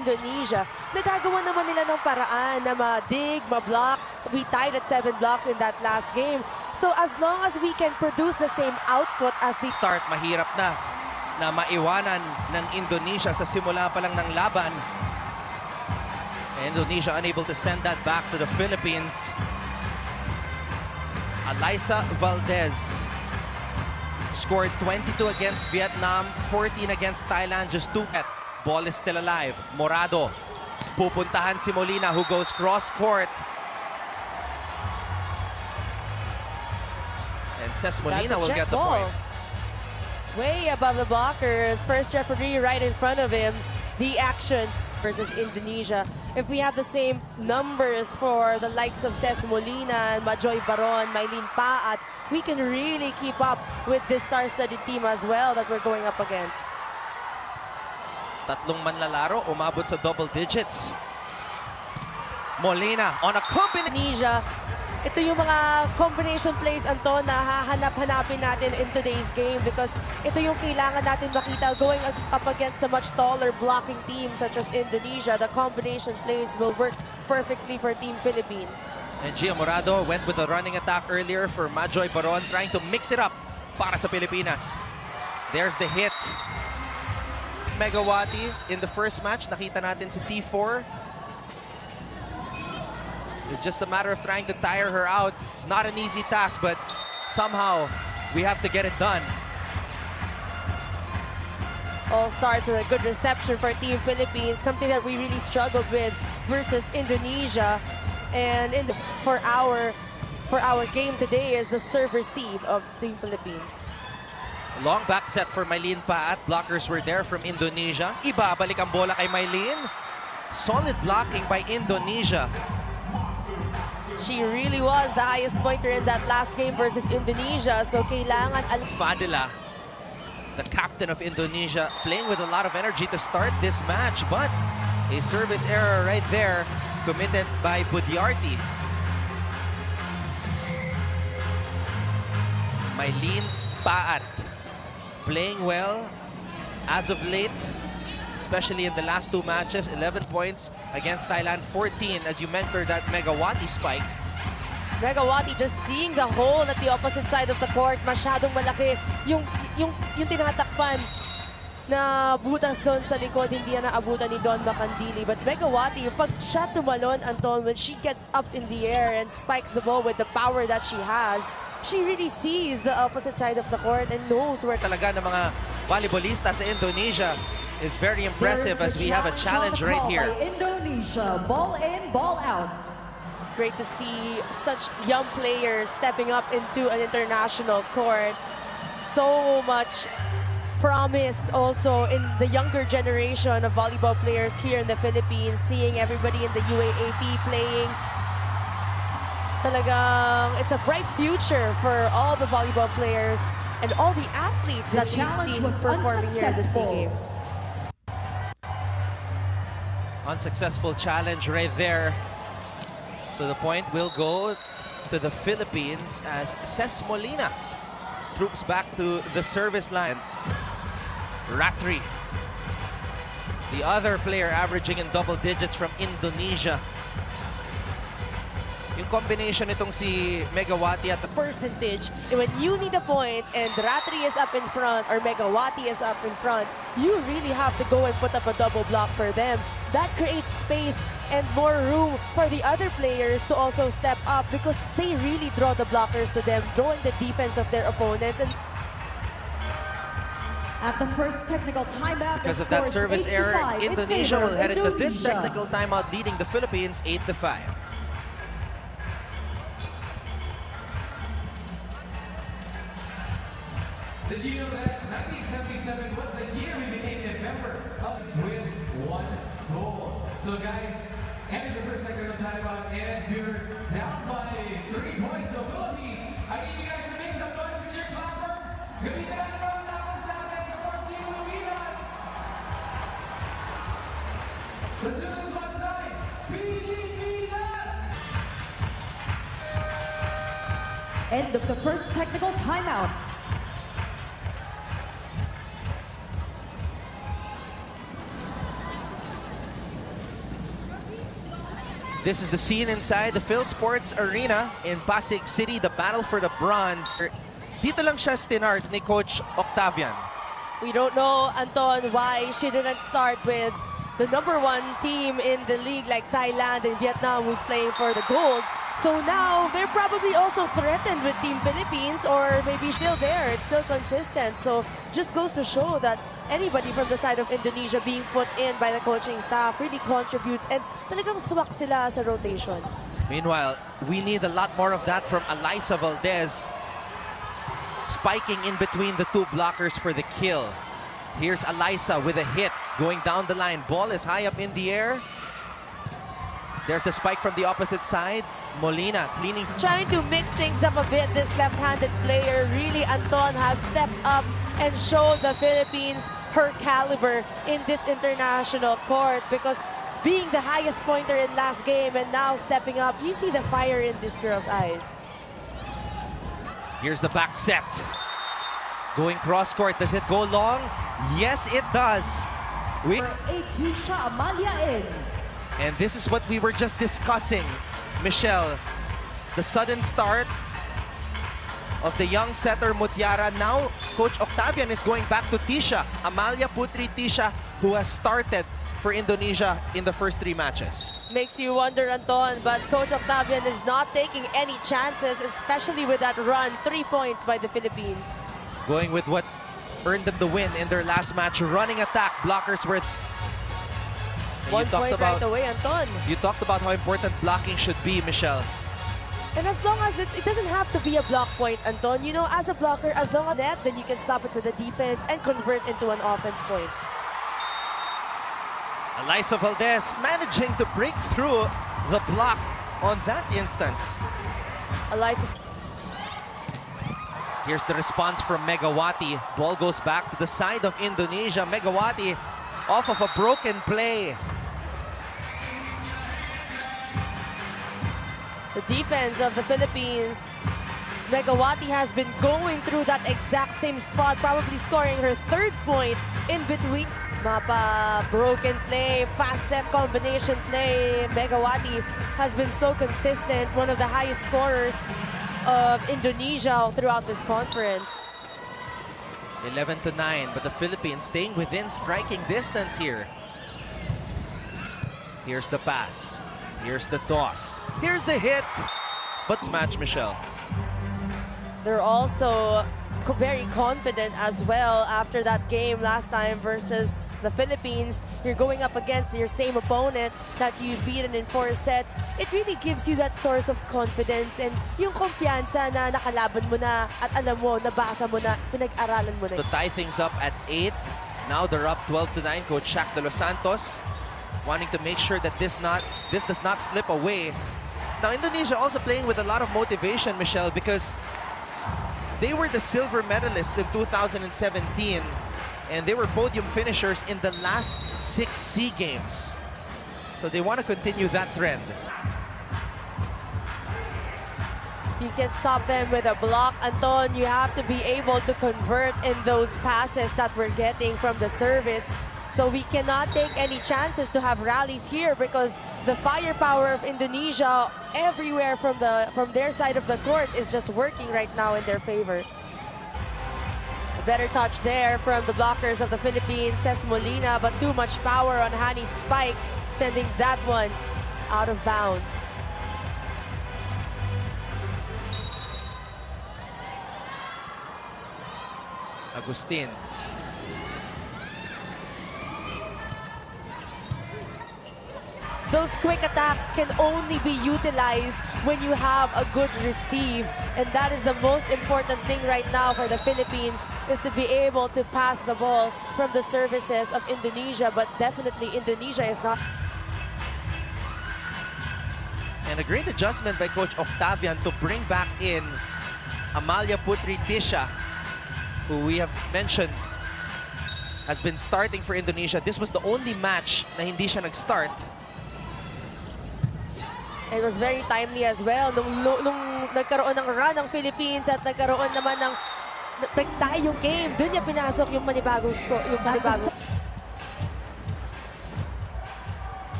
Indonesia, nagagawa naman nila ng paraan na ma-dig, ma-block. We tied at 7 blocks in that last game. So as long as we can produce the same output as the start, mahirap na maiwanan ng Indonesia sa simula pa lang ng laban. Indonesia unable to send that back to the Philippines. Alyssa Valdez scored 22 against Vietnam, 14 against Thailand, just 2. Ball is still alive. Morado. Pupuntahan si Molina who goes cross-court. And says Molina will get the point. Way above the blockers. First referee right in front of him. The action versus Indonesia. If we have the same numbers for the likes of Ces Molina, Majoy Baron, Mylene Paat, we can really keep up with this star-studded team as well that we're going up against. Tatlong manlalaro, umabot sa double digits. Molina on a combination. Ito yung mga combination plays, Anton, na hahanap-hanapin natin in today's game because ito yung kailangan natin makita going up against a much taller blocking team such as Indonesia. The combination plays will work perfectly for Team Philippines. And Gia Morado went with a running attack earlier for Majoy Baron, trying to mix it up para sa Pilipinas. There's the hit. Megawati in the first match, nakita natin si T4. It's just a matter of trying to tire her out. Not an easy task, but somehow we have to get it done. All starts with a good reception for Team Philippines, something that we really struggled with versus Indonesia. And for our game today is the serve-receive of Team Philippines. Long back set for Mylene Paat. Blockers were there from Indonesia. Ibabalik ang bola kay Mylene. Solid blocking by Indonesia. She really was the highest pointer in that last game versus Indonesia. So kailangan Fadila, the captain of Indonesia, playing with a lot of energy to start this match. But a service error right there committed by Budiarty. Mylene Paat playing well as of late, especially in the last 2 matches. 11 points against Thailand, 14 as you mentored that Megawati spike. Megawati just seeing the hole at the opposite side of the court. Masyadong malaki yung tinatakpan na butas doon sa likod, hindi na naabutan ni Don Macandili. But Megawati, pag siya tumalon, Anton, when she gets up in the air and spikes the ball with the power that she has, she really sees the opposite side of the court and knows where talaga ng mga volleyballista sa Indonesia is very impressive as we have a challenge right here. Indonesia, ball in, ball out. It's great to see such young players stepping up into an international court. So much promise also in the younger generation of volleyball players here in the Philippines, seeing everybody in the UAAP playing. Talagang it's a bright future for all the volleyball players and all the athletes that we've seen performing here in the SEA Games. Unsuccessful challenge right there. So the point will go to the Philippines as Ces Molina troops back to the service line. Ratri, the other player averaging in double digits from Indonesia. Yung combination nitong si Megawati at the percentage, when you need a point and Ratri is up in front or Megawati is up in front, you really have to go and put up a double block for them. That creates space and more room for the other players to also step up because they really draw the blockers to them, drawing the defense of their opponents. And at the first technical timeout, because of that service error, Indonesia will head into this technical timeout, leading the Philippines 8-5. Did you know that 1977 was the year we became a member of with 1 goal? So guys, enter the first second of timeout and you're down by 3 points. So Philippines, I need you guys to make some noise with your clappers. Gamitin natin ang clappers natin for Team Pilipinas. Let's do this one time. Pilipinas! End of the first technical timeout. This is the scene inside the Phil Sports Arena in Pasig City, the battle for the bronze. Dito lang siya stinart ni Coach Octavian. We don't know, Anton, why she didn't start with the #1 team in the league like Thailand and Vietnam who's playing for the gold. So now they're probably also threatened with Team Philippines, or maybe still there. It's still consistent. So just goes to show that anybody from the side of Indonesia being put in by the coaching staff really contributes, and talagang swak sila sa rotation. Meanwhile, we need a lot more of that from Alyssa Valdez, spiking in between the two blockers for the kill. Here's Alyssa with a hit going down the line. Ball is high up in the air. There's the spike from the opposite side. Molina cleaning. Trying to mix things up a bit, this left-handed player. Really, Anton has stepped up and showed the Philippines her caliber in this international court, because being the highest pointer in last game and now stepping up, you see the fire in this girl's eyes. Here's the back set. Going cross-court. Does it go long? Yes, it does. Tisha Amalia in. And this is what we were just discussing, Michelle. The sudden start of the young setter Mutiara. Now, Coach Octavian is going back to Tisha, Amalia Putri Tisha, who has started for Indonesia in the first 3 matches. Makes you wonder, Anton, but Coach Octavian is not taking any chances, especially with that run. 3 points by the Philippines. Going with what earned them the win in their last match. Running attack, blockers were... 1 point right away, Anton. You talked about how important blocking should be, Michelle. And as long as it doesn't have to be a block point, Anton, you know, as a blocker, as long as that, then you can stop it with the defense and convert into an offense point. Alyssa Valdez managing to break through the block on that instance. Alyssa. Here's the response from Megawati. Ball goes back to the side of Indonesia. Megawati off of a broken play. The defense of the Philippines. Megawati has been going through that exact same spot, probably scoring her 3rd point in between. Mapa, broken play, fast set combination play. Megawati has been so consistent, one of the highest scorers of Indonesia throughout this conference. 11-9, but the Philippines staying within striking distance here. Here's the pass. Here's the toss. Here's the hit. But match, Michelle. They're also very confident as well after that game last time versus the Philippines. You're going up against your same opponent that you've beaten in 4 sets. It really gives you that source of confidence and yung kumpiyansa na nakalaban mo na at alam mo, nabasa mo na, pinag-aralan mo na. To tie things up at 8. Now they're up 12-9. Coach Shaq de los Santos wanting to make sure that this does not slip away. Now Indonesia also playing with a lot of motivation, Michelle, because they were the silver medalists in 2017 and they were podium finishers in the last 6 SEA Games. So they want to continue that trend. You can stop them with a block, Anton. You have to be able to convert in those passes that we're getting from the service. So we cannot take any chances to have rallies here because the firepower of Indonesia everywhere from their side of the court is just working right now in their favor. A better touch there from the blockers of the Philippines, says Molina, but too much power on Hani's spike, sending that one out of bounds. Agustin. Those quick attacks can only be utilized when you have a good receive. And that is the most important thing right now for the Philippines, is to be able to pass the ball from the services of Indonesia. But definitely Indonesia is not. And a great adjustment by Coach Octavian to bring back in Amalia Putri Tisha, who we have mentioned has been starting for Indonesia. This was the only match na hindi siya nag-start. It was very timely as well. Nung nagkaroon ng run ng Philippines at nagkaroon naman ng nag-tie yung game, doon niya pinasok yung panibagong score, yung panibagong.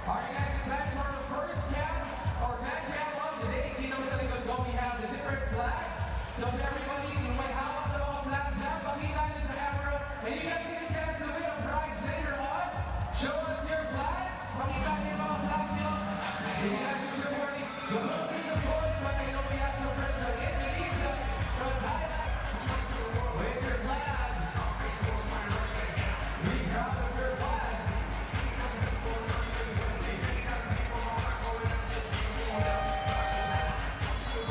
All right, guys, time for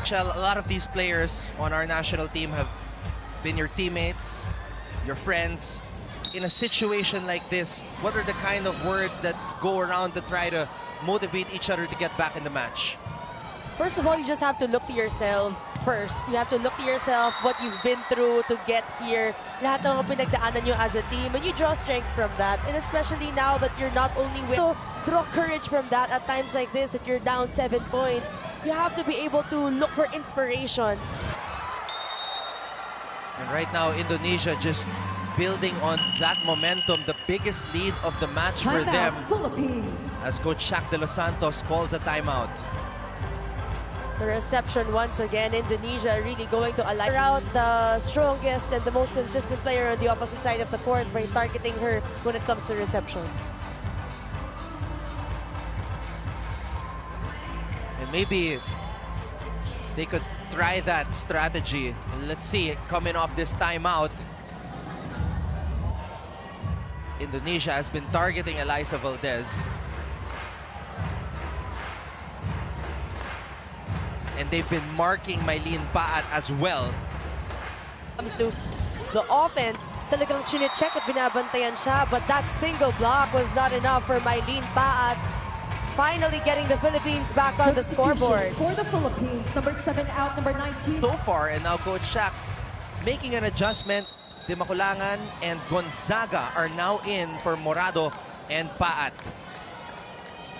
Michelle, a lot of these players on our national team have been your teammates, your friends. In a situation like this, what are the kind of words that go around to try to motivate each other to get back in the match? First of all, you just have to look to yourself first. You have to look to yourself, what you've been through to get here. Lahat ng mga pinagdaanan nyo as a team, and you draw strength from that. And especially now that you're not only with, so draw courage from that at times like this, that you're down 7 points. You have to be able to look for inspiration. And right now, Indonesia just building on that momentum, the biggest lead of the match for them. Philippines. As Coach Shaq de Los Santos calls a timeout. The reception once again, Indonesia really going to allow out the strongest and the most consistent player on the opposite side of the court by targeting her when it comes to reception. And maybe they could try that strategy. Let's see, coming off this timeout, Indonesia has been targeting Eliza Valdez. And they've been marking Mylene Paat as well. Comes to the offense, talagang chine-check at binabantayan siya, but that single block was not enough for Mylene Paat. Finally getting the Philippines back on the scoreboard. For the Philippines, number 7 out, number 19. So far, and now Coach Shaq making an adjustment. De Maculangan and Gonzaga are now in for Morado and Paat.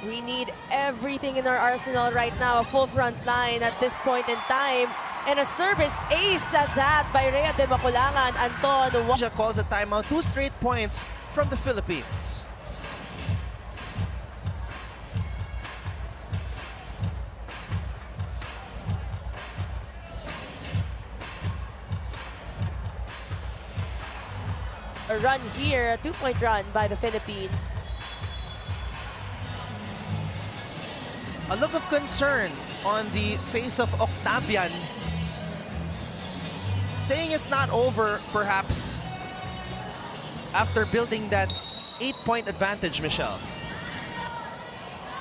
We need everything in our arsenal right now, a full front line at this point in time. And a service ace at that by Rhea De Maculangan. Anton. Indonesia calls a timeout, 2 straight points from the Philippines. A run here, a 2-point run by the Philippines. A look of concern on the face of Octavian, saying it's not over, perhaps, after building that 8-point advantage, Michelle.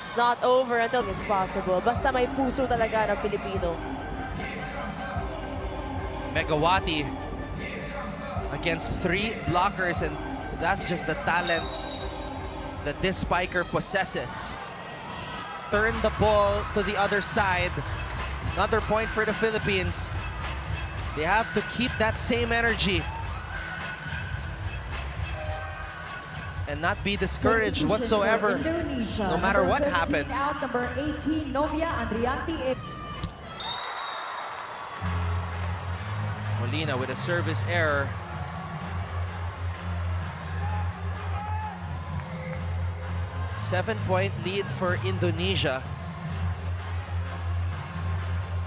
It's not over until it's possible. Basta may puso talaga ng Pilipino. Megawati against 3 blockers, and that's just the talent that this spiker possesses. Turn the ball to the other side. Another point for the Philippines. They have to keep that same energy and not be discouraged whatsoever, no matter what happens. Out, number 18, Novia Andrianti. Molina with a service error. Seven-point lead for Indonesia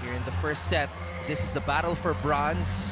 here in the first set. This is the battle for bronze.